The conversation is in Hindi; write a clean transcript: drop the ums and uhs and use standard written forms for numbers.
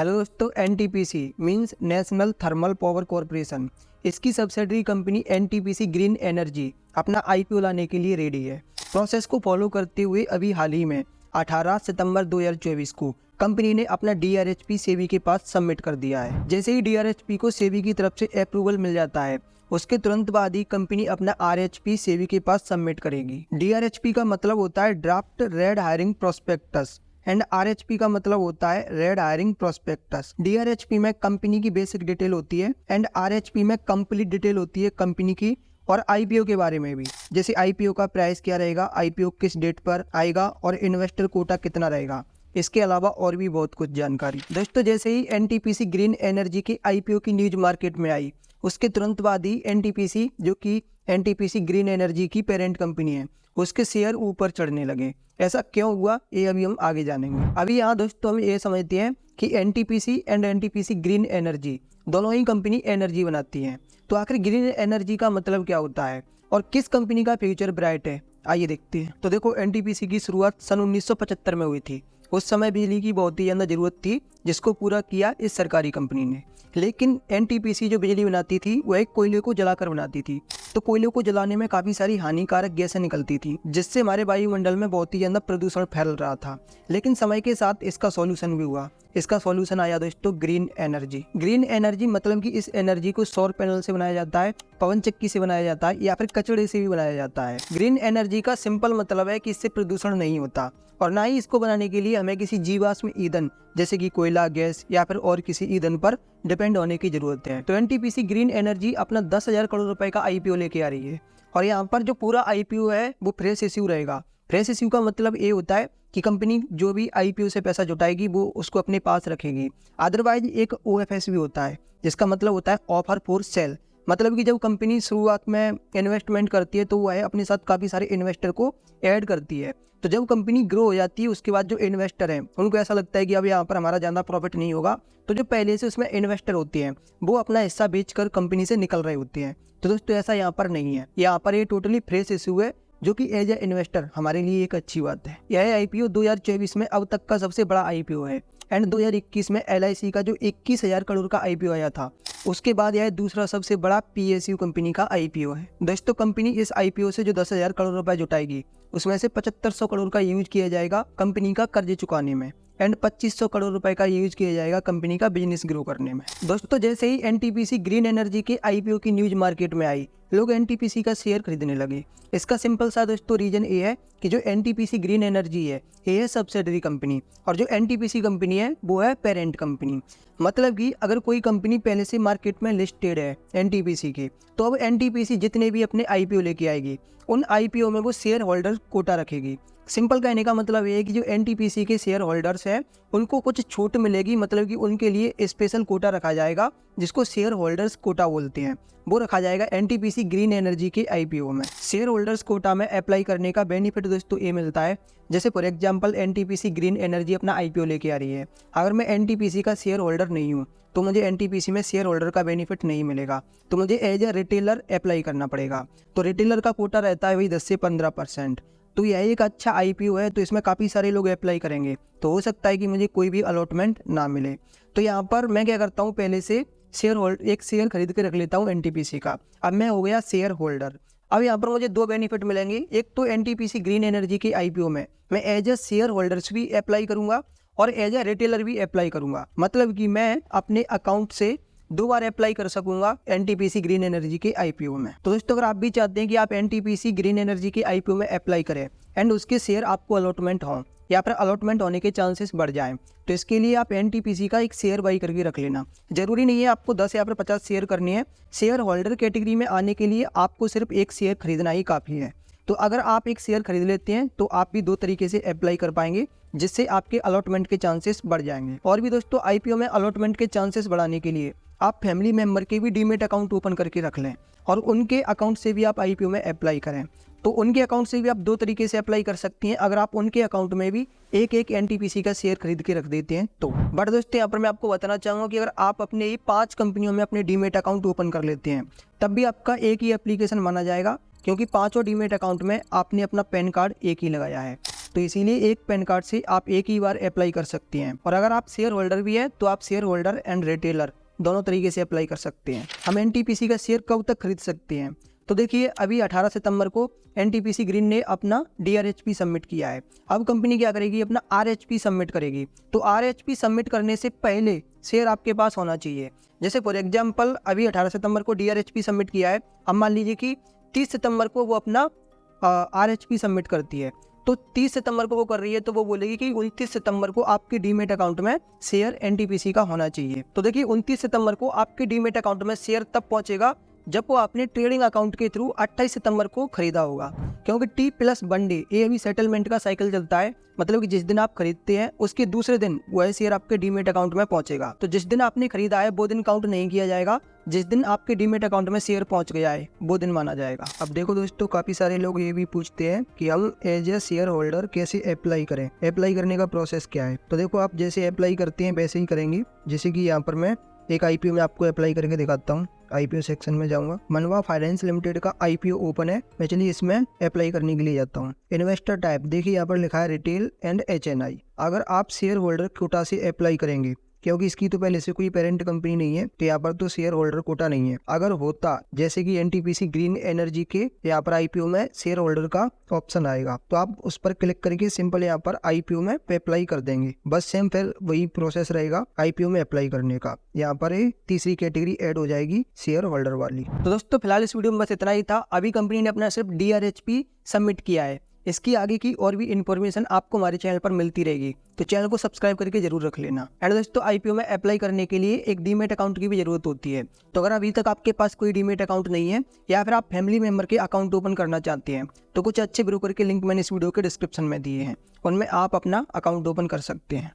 हेलो दोस्तों, NTPC means national thermal power corporation. इसकी subsidiary company NTPC green energy अपना आईपीओ लाने के लिए रेडी है। प्रोसेस को फॉलो करते हुए अभी हाल ही में 18 सितंबर 2024 को कंपनी ने अपना डीआरएचपी सेबी के पास सबमिट कर दिया है। जैसे ही डीआरएचपी को सेबी की तरफ से अप्रूवल मिल जाता है, उसके तुरंत बाद ही कंपनी अपना आरएचपी सेबी के पास सबमिट करेगी। डीआरएचपी का मतलब होता है draft red hiring prospectus and RHP का मतलब होता है रेड हायरिंग प्रोस्पेक्टस। डीआरएचपी में कंपनी की बेसिक डिटेल होती है एंड आरएचपी में कंप्लीट डिटेल होती है कंपनी की और आईपीओ के बारे में भी। जैसे आईपीओ का प्राइस क्या रहेगा, आईपीओ किस डेट पर आएगा और इन्वेस्टर कोटा कितना रहेगा। इसके अलावा और भी बहुत कुछ जानकारी। दोस्तों, जैसे ही एनटीपीसी ग्रीन एनर्जी की आईपीओ की न्यूज मार्केट में आई, उसके तुरंत बाद ही एनटीपीसी, जो कि एनटीपीसी ग्रीन एनर्जी की पेरेंट कंपनी है, उसके शेयर ऊपर चढ़ने लगे। ऐसा क्यों हुआ, ये अभी हम आगे जानेंगे। अभी यहाँ दोस्तों हम ये समझते हैं कि NTPC and NTPC green energy दोनों ही कंपनी एनर्जी बनाती हैं। तो आखिर ग्रीन एनर्जी का मतलब क्या होता है और किस कंपनी का फ्यूचर ब्राइट है, आइए देखते हैं। तो देखो, एनटीपीसी की शुरुआत सन 1975 में हुई थी। उस समय बिजली की बहुत ही ज़्यादा ज़रूरत थी, जिसको पूरा किया इस सरकारी कंपनी ने। लेकिन एनटीपीसी जो बिजली बनाती थी वो एक कोयले को जलाकर बनाती थी। तो कोयले को जलाने में काफ़ी सारी हानिकारक गैसें निकलती थी, जिससे हमारे वायुमंडल में बहुत ही ज़्यादा प्रदूषण फैल रहा था। लेकिन समय के साथ इसका सॉल्यूशन भी हुआ। इसका सॉल्यूशन आया दोस्तों ग्रीन एनर्जी। ग्रीन एनर्जी मतलब कि इस एनर्जी को सौर पैनल से बनाया जाता है, पवन चक्की से बनाया जाता है या फिर कचड़े से भी बनाया जाता है। ग्रीन एनर्जी का सिंपल मतलब है कि इससे प्रदूषण नहीं होता और ना ही इसको बनाने के लिए हमें किसी जीवाश्म ईंधन जैसे कि कोयला, गैस या फिर और किसी ईंधन पर डिपेंड होने की जरूरत है। तो एनटीपीसी ग्रीन एनर्जी अपना 10,000 करोड़ रुपए का आईपीओ लेके आ रही है और यहाँ पर जो पूरा आईपीओ है वो फ्रेश इश्यू रहेगा। फ्रेश इश्यू का मतलब ये होता है कि कंपनी जो भी आईपीओ से पैसा जुटाएगी वो उसको अपने पास रखेगी। अदरवाइज एक ओएफएस भी होता है, जिसका मतलब होता है ऑफर फॉर सेल। मतलब कि जब कंपनी शुरुआत में इन्वेस्टमेंट करती है तो वह अपने साथ काफ़ी सारे इन्वेस्टर को ऐड करती है। तो जब कंपनी ग्रो हो जाती है, उसके बाद जो इन्वेस्टर हैं उनको ऐसा लगता है कि अब यहाँ पर हमारा ज़्यादा प्रॉफिट नहीं होगा, तो जो पहले से उसमें इन्वेस्टर होते हैं वो अपना हिस्सा बेचकर कंपनी से निकल रहे होते हैं। तो दोस्तों ऐसा यहाँ पर नहीं है। यहाँ पर ये टोटली फ्रेश इशू है, जो कि एज ए इन्वेस्टर हमारे लिए एक अच्छी बात है। यह आईपीओ 2024 में अब तक का सबसे बड़ा आईपीओ है एंड 2021 में एलआईसी का जो 21,000 करोड़ का आईपीओ आया था, उसके बाद यह दूसरा सबसे बड़ा पीएसयू कंपनी का आईपीओ है। दोस्तों, कंपनी इस आईपीओ से जो 10,000 करोड़ रुपए जुटाएगी, उसमें से 7500 करोड़ का यूज किया जाएगा कंपनी का कर्ज चुकाने में एंड 2500 करोड़ रुपए का यूज किया जाएगा कंपनी का बिजनेस ग्रो करने में। दोस्तों, जैसे ही एनटीपीसी ग्रीन एनर्जी के आईपीओ की न्यूज मार्केट में आई, लोग एनटीपीसी का शेयर खरीदने लगे। इसका सिंपल सा दोस्तों रीजन ये है कि जो एनटीपीसी ग्रीन एनर्जी है ये है सब्सिडरी कंपनी और जो एनटीपीसी कंपनी है वो है पेरेंट कंपनी। मतलब कि अगर कोई कंपनी पहले से मार्केट में लिस्टेड है एनटीपीसी की, तो अब एनटीपीसी जितने भी अपने आईपीओ लेके आएगी, उन आईपीओ में वो शेयर होल्डर कोटा रखेगी। सिंपल कहने का मतलब ये है कि जो एनटीपीसी के शेयर होल्डर्स हैं उनको कुछ छूट मिलेगी। मतलब कि उनके लिए स्पेशल कोटा रखा जाएगा, जिसको शेयर होल्डर्स कोटा बोलते हैं। वो रखा जाएगा एनटीपीसी ग्रीन एनर्जी के आईपीओ में। शेयर होल्डर्स कोटा में अप्लाई करने का बेनिफिट दोस्तों ये मिलता है, जैसे for example NTPC green energy अपना आईपीओ लेके आ रही है। अगर मैं एनटीपीसी का शेयर होल्डर नहीं हूँ तो मुझे एनटीपीसी में शेयर होल्डर का बेनिफिट नहीं मिलेगा, तो मुझे एज ए रिटेलर अप्लाई करना पड़ेगा। तो रिटेलर का कोटा रहता है वही 10 से 15%। तो यह एक अच्छा आईपीओ है, तो इसमें काफ़ी सारे लोग अप्लाई करेंगे, तो हो सकता है कि मुझे कोई भी अलॉटमेंट ना मिले। तो यहाँ पर मैं क्या करता हूँ, पहले से एक शेयर खरीद के रख लेता हूँ एनटीपीसी का। अब मैं हो गया शेयर होल्डर। अब यहाँ पर मुझे दो बेनिफिट मिलेंगे। एक तो एनटीपीसी ग्रीन एनर्जी के आईपीओ में मैं एज ए शेयर होल्डर्स भी अप्लाई करूँगा और एज ए रिटेलर भी अप्लाई करूँगा। मतलब कि मैं अपने अकाउंट से 2 बार अप्लाई कर सकूंगा एनटीपीसी ग्रीन एनर्जी के आईपीओ में। तो दोस्तों, अगर आप भी चाहते हैं कि आप एनटीपीसी ग्रीन एनर्जी के आईपीओ में अप्लाई करें एंड उसके शेयर आपको अलॉटमेंट हों या फिर अलॉटमेंट होने के चांसेस बढ़ जाएं, तो इसके लिए आप एनटीपीसी का एक शेयर बाई करके रख लेना। जरूरी नहीं है आपको 10 या फिर 50 शेयर करनी है। शेयर होल्डर कैटेगरी में आने के लिए आपको सिर्फ एक शेयर खरीदना ही काफ़ी है। तो अगर आप एक शेयर खरीद लेते हैं तो आप भी 2 तरीके से अप्लाई कर पाएंगे, जिससे आपके अलॉटमेंट के चांसेस बढ़ जाएंगे। और भी दोस्तों, आईपीओ में अलॉटमेंट के चांसेस बढ़ाने के लिए आप फैमिली मेंबर के भी डीमेट अकाउंट ओपन करके रख लें और उनके अकाउंट से भी आप आईपीओ में अप्लाई करें। तो उनके अकाउंट से भी आप 2 तरीके से अप्लाई कर सकती हैं, अगर आप उनके अकाउंट में भी एक एनटीपीसी का शेयर खरीद के रख देते हैं तो। बट दोस्तों, यहाँ पर मैं आपको बताना चाहूँगा कि अगर आप अपने ही 5 कंपनियों में अपने डीमेट अकाउंट ओपन कर लेते हैं, तब भी आपका एक ही एप्लीकेशन माना जाएगा, क्योंकि 5 डीमेट अकाउंट में आपने अपना पैन कार्ड एक ही लगाया है। तो इसीलिए एक पैन कार्ड से आप एक ही बार अप्लाई कर सकते हैं। और अगर आप शेयर होल्डर भी है तो आप शेयर होल्डर एंड रिटेलर दोनों तरीके से अप्लाई कर सकते हैं। हम एनटीपीसी का शेयर कब तक खरीद सकते हैं? तो देखिए, अभी 18 सितंबर को एनटीपीसी ग्रीन ने अपना डीआरएचपी सबमिट किया है। अब कंपनी क्या करेगी? अपना आरएचपी सबमिट करेगी। तो आरएचपी सबमिट करने से पहले शेयर आपके पास होना चाहिए। जैसे फॉर एग्जांपल अभी 18 सितंबर को डीआरएचपी सबमिट किया है, अब मान लीजिए कि 30 सितंबर को वो अपना आरएचपी सबमिट करती है। तो 30 सितंबर को वो कर रही है तो वो बोलेगी कि 29 सितंबर को आपके डीमेट अकाउंट में शेयर एनटीपीसी का होना चाहिए। तो देखिए, 29 सितंबर को आपके डीमेट अकाउंट में शेयर तब पहुंचेगा जब वो आपने ट्रेडिंग अकाउंट के थ्रू 28 सितंबर को खरीदा होगा। क्योंकि T+1 डे ये अभी सेटलमेंट का साइकिल चलता है, मतलब कि जिस दिन आप खरीदते हैं उसके दूसरे दिन वह शेयर आपके डीमेट अकाउंट में पहुंचेगा। तो जिस दिन आपने खरीदा है वो दिन काउंट नहीं किया जाएगा, जिस दिन आपके डीमेट अकाउंट में शेयर पहुंच गया है वो दिन माना जाएगा। अब देखो दोस्तों, काफी सारे लोग ये भी पूछते हैं कि हम एज ए शेयर होल्डर कैसे अप्लाई करें, अप्लाई करने का प्रोसेस क्या है। तो देखो, आप जैसे अप्लाई करते हैं वैसे ही करेंगे। जैसे कि यहाँ पर मैं एक आईपीओ में आपको अप्लाई करके दिखाता हूँ। आईपीओ सेक्शन में जाऊंगा, मनवा फाइनेंस लिमिटेड का आईपीओ ओपन है। मैं चलिए इसमें अप्लाई करने के लिए जाता हूँ। इन्वेस्टर टाइप देखिए, यहाँ पर लिखा है रिटेल एंड एचएनआई। अगर आप शेयर होल्डर कोटा से अप्लाई करेंगे, क्योंकि इसकी तो पहले से कोई पेरेंट कंपनी नहीं है तो यहाँ पर तो शेयर होल्डर कोटा नहीं है। अगर होता जैसे कि एनटीपीसी ग्रीन एनर्जी के यहाँ पर आईपीओ में शेयर होल्डर का ऑप्शन आएगा, तो आप उस पर क्लिक करके सिंपल यहाँ पर आईपीओ में अप्लाई कर देंगे। बस सेम फिर वही प्रोसेस रहेगा आईपीओ में अप्लाई करने का। यहाँ पर तीसरी कैटेगरी ऐड हो जाएगी शेयर होल्डर वाली। तो दोस्तों, फिलहाल इस वीडियो में बस इतना ही था। अभी कंपनी ने अपना सिर्फ डीआरएचपी सबमिट किया है। इसकी आगे की और भी इन्फॉर्मेशन आपको हमारे चैनल पर मिलती रहेगी, तो चैनल को सब्सक्राइब करके जरूर रख लेना। एंड दोस्तों, आईपीओ में अप्लाई करने के लिए एक डीमेट अकाउंट की भी जरूरत होती है। तो अगर अभी तक आपके पास कोई डीमेट अकाउंट नहीं है या फिर आप फैमिली मेंबर के अकाउंट ओपन करना चाहते हैं, तो कुछ अच्छे ब्रोकर के लिंक मैंने इस वीडियो के डिस्क्रिप्शन में दिए हैं, उनमें आप अपना अकाउंट ओपन कर सकते हैं।